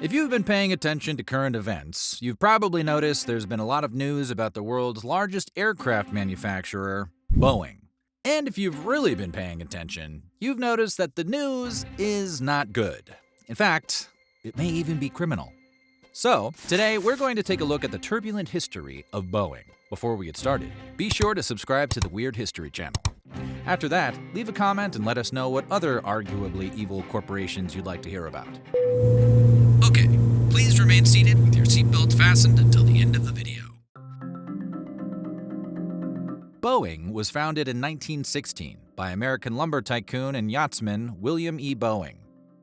If you've been paying attention to current events, you've probably noticed there's been a lot of news about the world's largest aircraft manufacturer, Boeing. And if you've really been paying attention, you've noticed that the news is not good. In fact, it may even be criminal. So, today we're going to take a look at the turbulent history of Boeing. Before we get started, be sure to subscribe to the Weird History channel. After that, leave a comment and let us know what other arguably evil corporations you'd like to hear about. Okay, please remain seated with your seatbelt fastened until the end of the video. Boeing was founded in 1916 by American lumber tycoon and yachtsman William E. Boeing.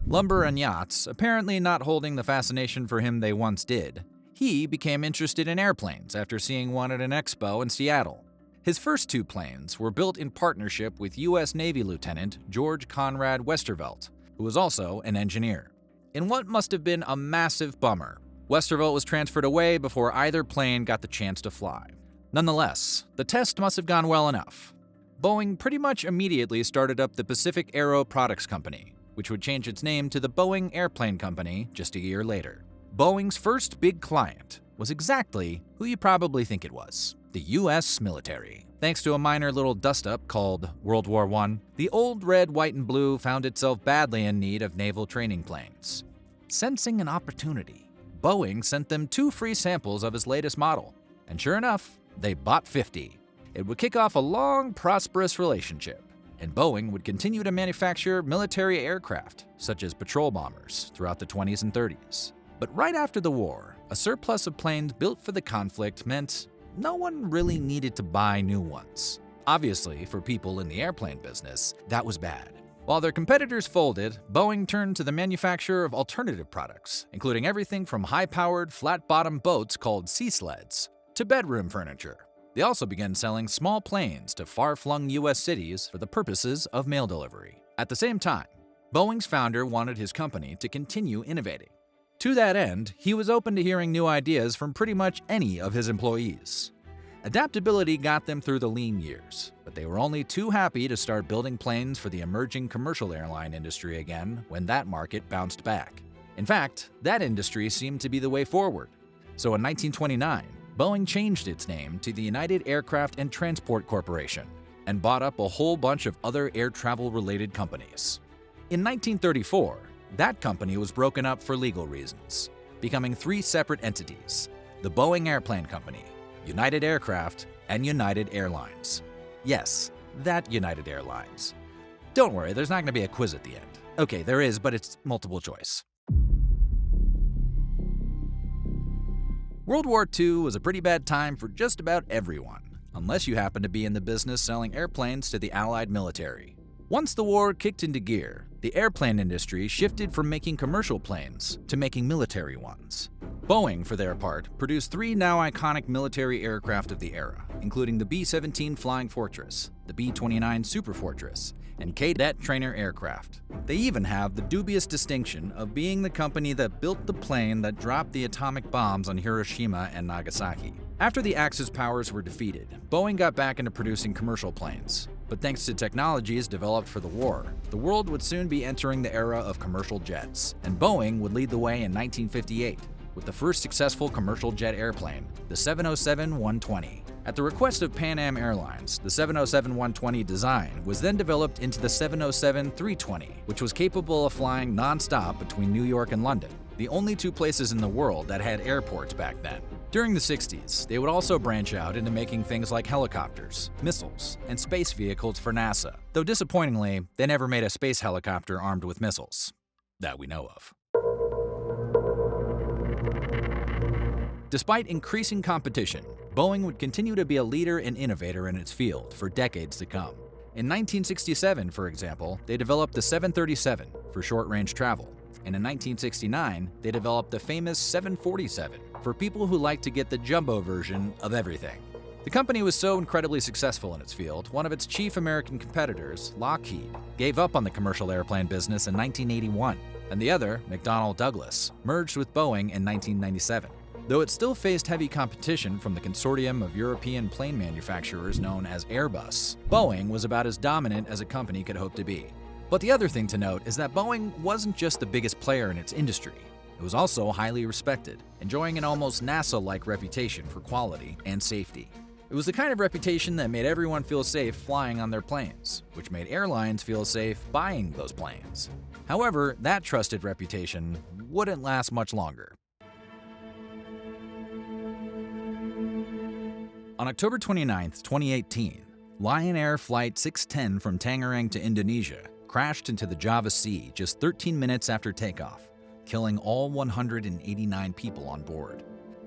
Lumber and yachts apparently not holding the fascination for him they once did, he became interested in airplanes after seeing one at an expo in Seattle. His first two planes were built in partnership with U.S. Navy Lieutenant George Conrad Westervelt, who was also an engineer. In what must have been a massive bummer, Westervelt was transferred away before either plane got the chance to fly. Nonetheless, the test must have gone well enough. Boeing pretty much immediately started up the Pacific Aero Products Company, which would change its name to the Boeing Airplane Company just a year later. Boeing's first big client was exactly who you probably think it was: the U.S. military. Thanks to a minor little dust-up called World War I, the old red, white, and blue found itself badly in need of naval training planes. Sensing an opportunity, Boeing sent them 2 free samples of his latest model, and sure enough, they bought 50. It would kick off a long, prosperous relationship, and Boeing would continue to manufacture military aircraft, such as patrol bombers, throughout the 20s and 30s. But right after the war, a surplus of planes built for the conflict meant no one really needed to buy new ones. Obviously, for people in the airplane business, that was bad. While their competitors folded, Boeing turned to the manufacture of alternative products, including everything from high-powered, flat-bottom boats called sea sleds to bedroom furniture. They also began selling small planes to far-flung U.S. cities for the purposes of mail delivery. At the same time, Boeing's founder wanted his company to continue innovating. To that end, he was open to hearing new ideas from pretty much any of his employees. Adaptability got them through the lean years, but they were only too happy to start building planes for the emerging commercial airline industry again when that market bounced back. In fact, that industry seemed to be the way forward. So in 1929, Boeing changed its name to the United Aircraft and Transport Corporation and bought up a whole bunch of other air travel-related companies. In 1934, that company was broken up for legal reasons, becoming 3 separate entities: the Boeing Airplane Company, United Aircraft, and United Airlines. Yes, that United Airlines. Don't worry, there's not going to be a quiz at the end. Okay, there is, but it's multiple choice. World War II was a pretty bad time for just about everyone, unless you happen to be in the business selling airplanes to the Allied military. Once the war kicked into gear, the airplane industry shifted from making commercial planes to making military ones. Boeing, for their part, produced 3 now iconic military aircraft of the era, including the B-17 Flying Fortress, the B-29 Super Fortress, and cadet trainer aircraft. They even have the dubious distinction of being the company that built the plane that dropped the atomic bombs on Hiroshima and Nagasaki. After the Axis powers were defeated, Boeing got back into producing commercial planes. But thanks to technologies developed for the war, the world would soon be entering the era of commercial jets, and Boeing would lead the way in 1958 with the first successful commercial jet airplane, the 707-120. At the request of Pan Am Airlines, the 707-120 design was then developed into the 707-320, which was capable of flying non-stop between New York and London, the only 2 places in the world that had airports back then. During the 60s, they would also branch out into making things like helicopters, missiles, and space vehicles for NASA, though disappointingly, they never made a space helicopter armed with missiles, that we know of. Despite increasing competition, Boeing would continue to be a leader and innovator in its field for decades to come. In 1967, for example, they developed the 737 for short-range travel, and in 1969, they developed the famous 747 for people who like to get the jumbo version of everything. The company was so incredibly successful in its field, one of its chief American competitors, Lockheed, gave up on the commercial airplane business in 1981, and the other, McDonnell Douglas, merged with Boeing in 1997. Though it still faced heavy competition from the consortium of European plane manufacturers known as Airbus, Boeing was about as dominant as a company could hope to be. But the other thing to note is that Boeing wasn't just the biggest player in its industry. It was also highly respected, enjoying an almost NASA-like reputation for quality and safety. It was the kind of reputation that made everyone feel safe flying on their planes, which made airlines feel safe buying those planes. However, that trusted reputation wouldn't last much longer. On October 29, 2018, Lion Air Flight 610 from Tangerang to Indonesia crashed into the Java Sea just 13 minutes after takeoff, killing all 189 people on board.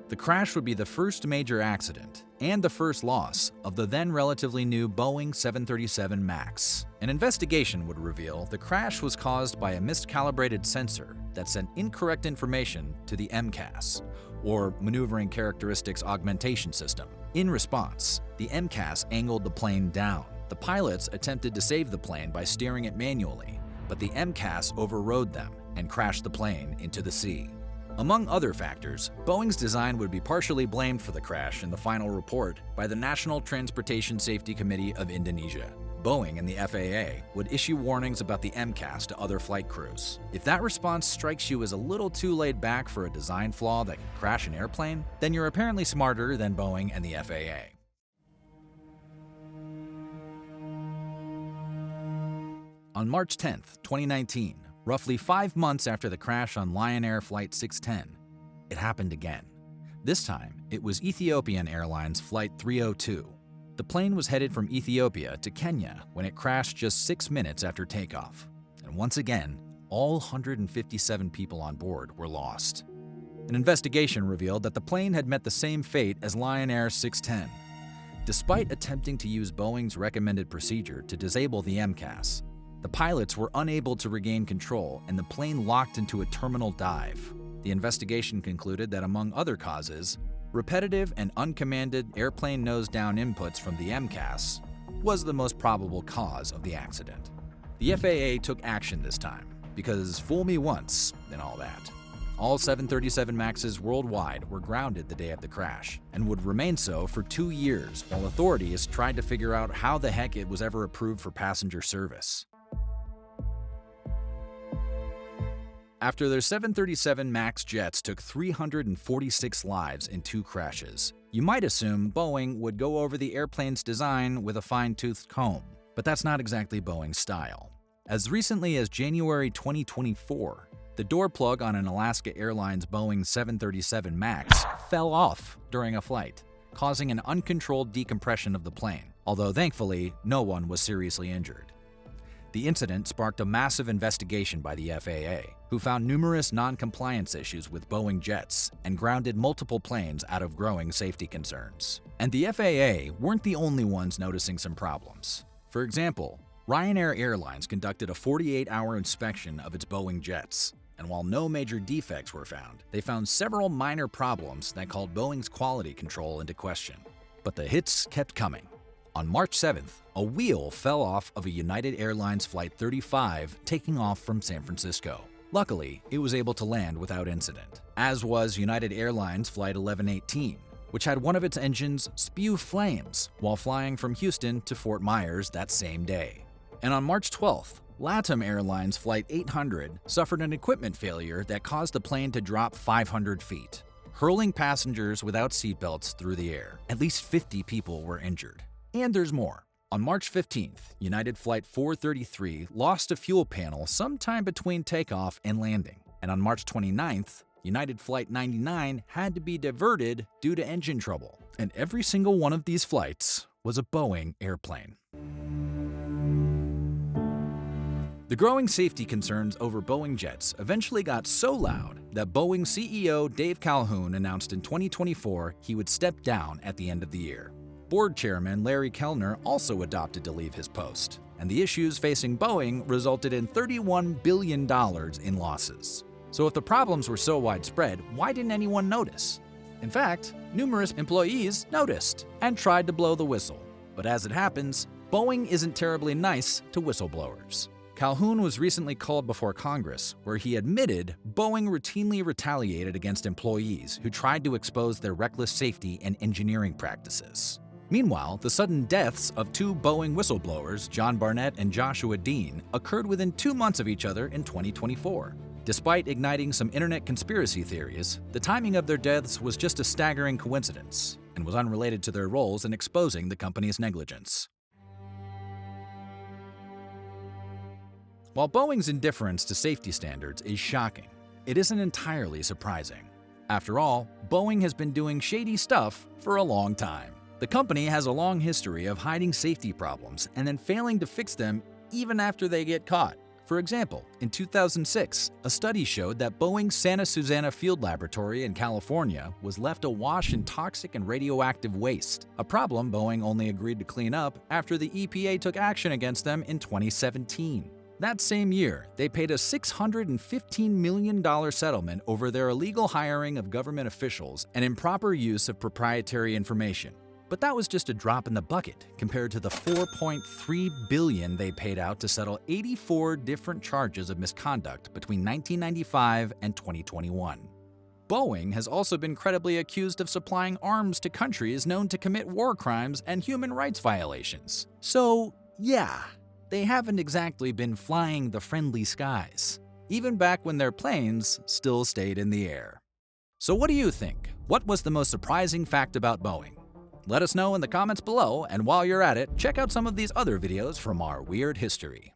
The crash would be the first major accident and the first loss of the then relatively new Boeing 737 MAX. An investigation would reveal the crash was caused by a miscalibrated sensor that sent incorrect information to the MCAS, or Maneuvering Characteristics Augmentation System. In response, the MCAS angled the plane down. The pilots attempted to save the plane by steering it manually, but the MCAS overrode them and crashed the plane into the sea. Among other factors, Boeing's design would be partially blamed for the crash in the final report by the National Transportation Safety Committee of Indonesia. Boeing and the FAA would issue warnings about the MCAS to other flight crews. If that response strikes you as a little too laid back for a design flaw that could crash an airplane, then you're apparently smarter than Boeing and the FAA. On March 10, 2019, roughly 5 months after the crash on Lion Air Flight 610, it happened again. This time, it was Ethiopian Airlines Flight 302. The plane was headed from Ethiopia to Kenya when it crashed just 6 minutes after takeoff. And once again, all 157 people on board were lost. An investigation revealed that the plane had met the same fate as Lion Air 610. Despite attempting to use Boeing's recommended procedure to disable the MCAS, the pilots were unable to regain control and the plane locked into a terminal dive. The investigation concluded that among other causes, repetitive and uncommanded airplane nose-down inputs from the MCAS was the most probable cause of the accident. The FAA took action this time, because fool me once and all that. All 737 MAXs worldwide were grounded the day of the crash, and would remain so for 2 years while authorities tried to figure out how the heck it was ever approved for passenger service. After their 737 MAX jets took 346 lives in 2 crashes, you might assume Boeing would go over the airplane's design with a fine-toothed comb, but that's not exactly Boeing's style. As recently as January 2024, the door plug on an Alaska Airlines Boeing 737 MAX fell off during a flight, causing an uncontrolled decompression of the plane, although thankfully no one was seriously injured. The incident sparked a massive investigation by the FAA, who found numerous non-compliance issues with Boeing jets and grounded multiple planes out of growing safety concerns. And the FAA weren't the only ones noticing some problems. For example, Ryanair Airlines conducted a 48-hour inspection of its Boeing jets, and while no major defects were found, they found several minor problems that called Boeing's quality control into question. But the hits kept coming. On March 7th, a wheel fell off of a United Airlines Flight 35 taking off from San Francisco. Luckily, it was able to land without incident, as was United Airlines Flight 1118, which had one of its engines spew flames while flying from Houston to Fort Myers that same day. And on March 12th, LATAM Airlines Flight 800 suffered an equipment failure that caused the plane to drop 500 feet, hurling passengers without seatbelts through the air. At least 50 people were injured. And there's more. On March 15th, United Flight 433 lost a fuel panel sometime between takeoff and landing. And on March 29th, United Flight 99 had to be diverted due to engine trouble. And every single one of these flights was a Boeing airplane. The growing safety concerns over Boeing jets eventually got so loud that Boeing CEO Dave Calhoun announced in 2024 he would step down at the end of the year. Board chairman Larry Kellner also adopted to leave his post, and the issues facing Boeing resulted in $31 billion in losses. So if the problems were so widespread, why didn't anyone notice? In fact, numerous employees noticed and tried to blow the whistle. But as it happens, Boeing isn't terribly nice to whistleblowers. Calhoun was recently called before Congress, where he admitted Boeing routinely retaliated against employees who tried to expose their reckless safety and engineering practices. Meanwhile, the sudden deaths of 2 Boeing whistleblowers, John Barnett and Joshua Dean, occurred within 2 months of each other in 2024. Despite igniting some internet conspiracy theories, the timing of their deaths was just a staggering coincidence and was unrelated to their roles in exposing the company's negligence. While Boeing's indifference to safety standards is shocking, it isn't entirely surprising. After all, Boeing has been doing shady stuff for a long time. The company has a long history of hiding safety problems and then failing to fix them even after they get caught. For example, in 2006, a study showed that Boeing's Santa Susana Field Laboratory in California was left awash in toxic and radioactive waste, a problem Boeing only agreed to clean up after the EPA took action against them in 2017. That same year, they paid a $615 million settlement over their illegal hiring of government officials and improper use of proprietary information. But that was just a drop in the bucket compared to the $4.3 billion they paid out to settle 84 different charges of misconduct between 1995 and 2021. Boeing has also been credibly accused of supplying arms to countries known to commit war crimes and human rights violations. So, yeah, they haven't exactly been flying the friendly skies, even back when their planes still stayed in the air. So what do you think? What was the most surprising fact about Boeing? Let us know in the comments below, and while you're at it, check out some of these other videos from our weird history.